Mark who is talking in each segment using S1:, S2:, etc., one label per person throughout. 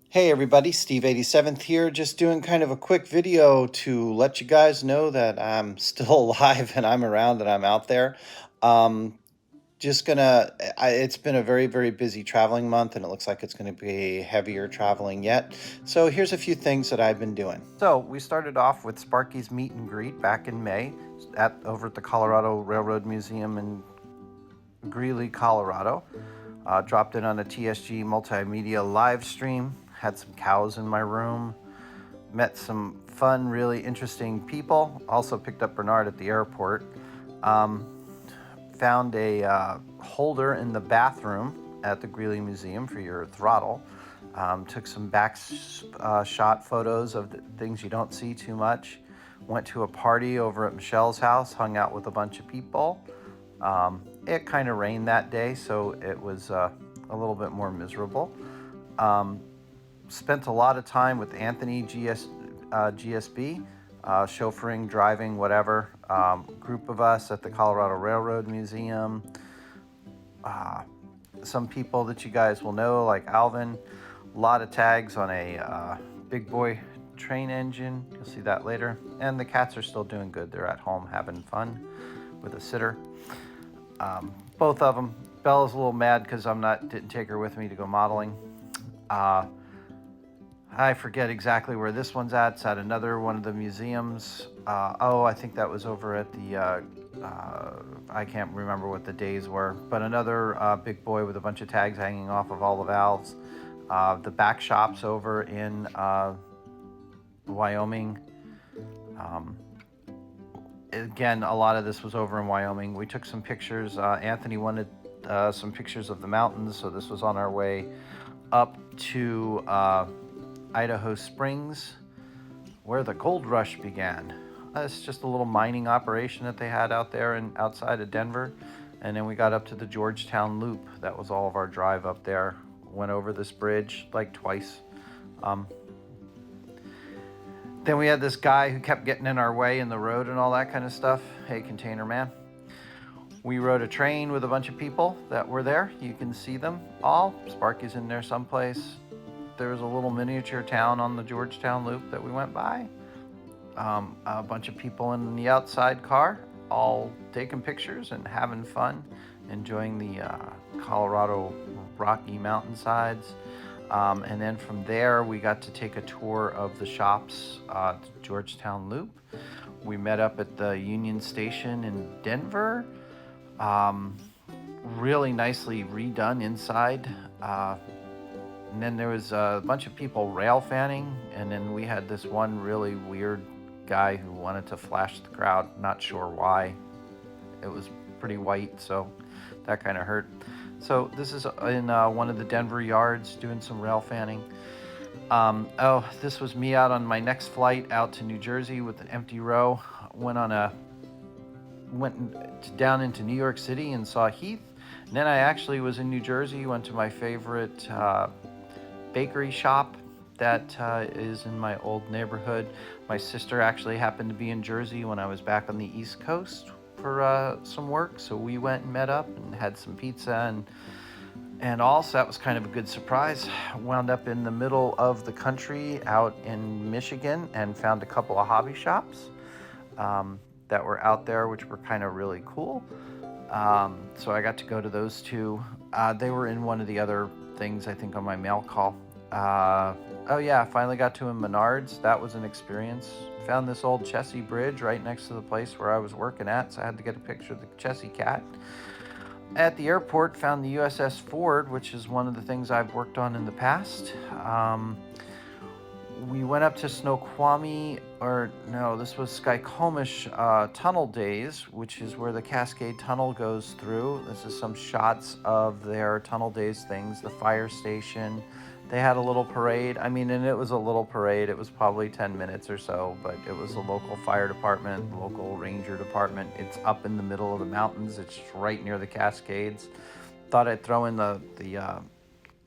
S1: Hey everybody, Steve 87th here, just doing kind of a quick video to let you guys know that I'm still alive and I'm around and I'm out there. It's been a very, very busy traveling month and it looks like it's going to be heavier traveling yet. So here's a few things that I've been doing. So we started off with Sparky's meet and greet back in May over at the Colorado Railroad Museum in Greeley, Colorado. Dropped in on a TSG multimedia live stream. Had some cows in my room, met some fun, really interesting people. Also picked up Bernard at the airport. Found a holder in the bathroom at the Greeley Museum for your throttle. Took some back shot photos of the things you don't see too much. Went to a party over at Michelle's house, hung out with a bunch of people. It kind of rained that day, so it was a little bit more miserable. Spent a lot of time with Anthony GSB, chauffeuring, driving, whatever. Group of us at the Colorado Railroad Museum. Some people that you guys will know, like Alvin. A lot of tags on a big boy train engine. You'll see that later. And the cats are still doing good. They're at home having fun with a sitter. Both of them. Bella's a little mad because didn't take her with me to go modeling. I forget exactly where this one's at. It's at another one of the museums. I think that was over at the, I can't remember what the days were, but another big boy with a bunch of tags hanging off of all the valves. The back shops over in Wyoming. Again, a lot of this was over in Wyoming. We took some pictures. Anthony wanted some pictures of the mountains, so this was on our way up to Idaho Springs, where the gold rush began. It's just a little mining operation that they had out there and outside of Denver. And then we got up to the Georgetown Loop. That was all of our drive up there. Went over this bridge like twice. Then we had this guy who kept getting in our way in the road and all that kind of stuff. Hey, container man. We rode a train with a bunch of people that were there. You can see them all. Sparky's in there someplace. There was a little miniature town on the Georgetown Loop that we went by. A bunch of people in the outside car, all taking pictures and having fun, enjoying the Colorado Rocky mountainsides. And then from there, we got to take a tour of the shops at the Georgetown Loop. We met up at the Union Station in Denver. Really nicely redone inside. And then there was a bunch of people rail fanning, and then we had this one really weird guy who wanted to flash the crowd, not sure why. It was pretty white, so that kind of hurt. So this is in one of the Denver yards doing some rail fanning. This was me out on my next flight out to New Jersey with an empty row. Went down into New York City and saw Heath. And then I actually was in New Jersey, went to my favorite bakery shop that is in my old neighborhood. My sister actually happened to be in Jersey when I was back on the East Coast for some work, so we went and met up and had some pizza and also that was kind of a good surprise. Wound up in the middle of the country out in Michigan and found a couple of hobby shops that were out there, which were kind of really cool. So I got to go to those two. They were in one of the other things, I think, on my mail call. Oh yeah, I finally got to in Menards. That was an experience. Found this old Chessie bridge right next to the place where I was working at, so I had to get a picture of the Chessie cat. At the airport, found the USS Ford, which is one of the things I've worked on in the past. We went up to Snoqualmie, or no, this was Skykomish Tunnel Days, which is where the Cascade Tunnel goes through. This is some shots of their Tunnel Days things, the fire station. They had a little parade. I mean, and it was a little parade. It was probably 10 minutes or so, but it was a local fire department, local ranger department. It's up in the middle of the mountains. It's right near the Cascades. Thought I'd throw in the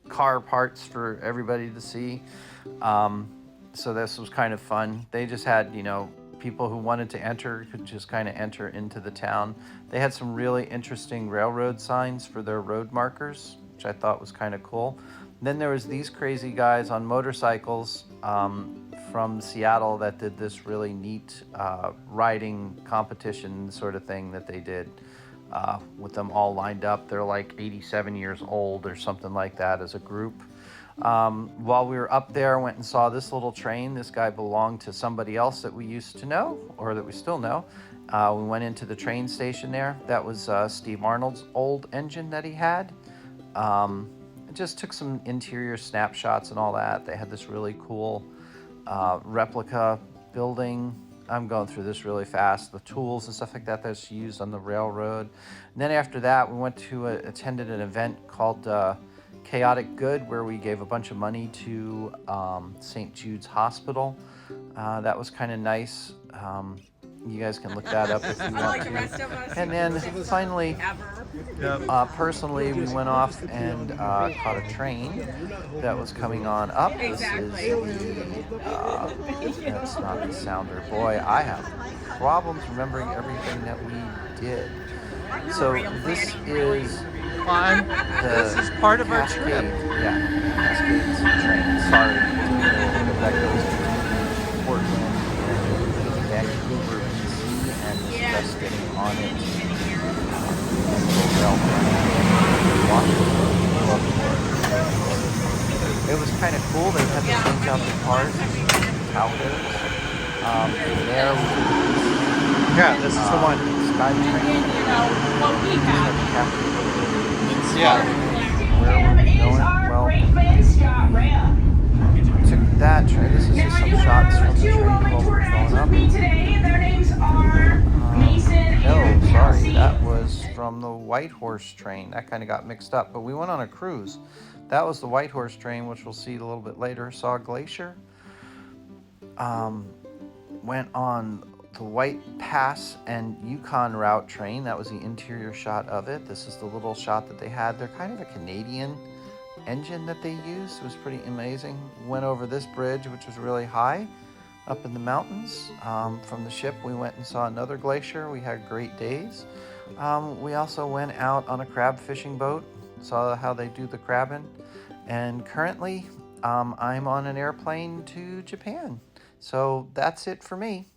S1: car parts for everybody to see. So this was kind of fun. They just had, people who wanted to enter could just kind of enter into the town. They had some really interesting railroad signs for their road markers, which I thought was kind of cool. Then there was these crazy guys on motorcycles from Seattle that did this really neat riding competition sort of thing that they did with them all lined up. They're like 87 years old or something like that as a group. While we were up there, I went and saw this little train. This guy belonged to somebody else that we used to know, or that we still know. We went into the train station there. That was Steve Arnold's old engine that he had. Just took some interior snapshots and all that. They had this really cool replica building. I'm going through this really fast. The tools and stuff like that that's used on the railroad. And then after that, we went to attended an event called Chaotic Good, where we gave a bunch of money to St. Jude's Hospital. That was kind of nice. You guys can look that up if you want to. And then finally, personally, we went off and caught a train that was coming on up. This is the, that's not the sounder. Boy, I have problems remembering everything that we did. So this is
S2: this is part of our trip.
S1: Yeah, Cascades train. Sorry, that goes to Portland and Vancouver, BC, and just getting on it. It was kind of cool. They had to change out the cars, how it is. There we
S2: Yeah, this is the one.
S1: Sky train.
S2: Yeah.
S1: Where were we going? Well, took that train. This is just some shots from the train while we were going up. No, sorry, that was from the White Horse train. That kind of got mixed up, but we went on a cruise. That was the White Horse train, which we'll see a little bit later. Saw a glacier. Went on the White Pass and Yukon route train. That was the interior shot of it. This is the little shot that they had. They're kind of a Canadian engine that they used. It was pretty amazing. Went over this bridge, which was really high up in the mountains. From the ship, we went and saw another glacier. We had great days. We also went out on a crab fishing boat, saw how they do the crabbing. And currently, I'm on an airplane to Japan. So that's it for me.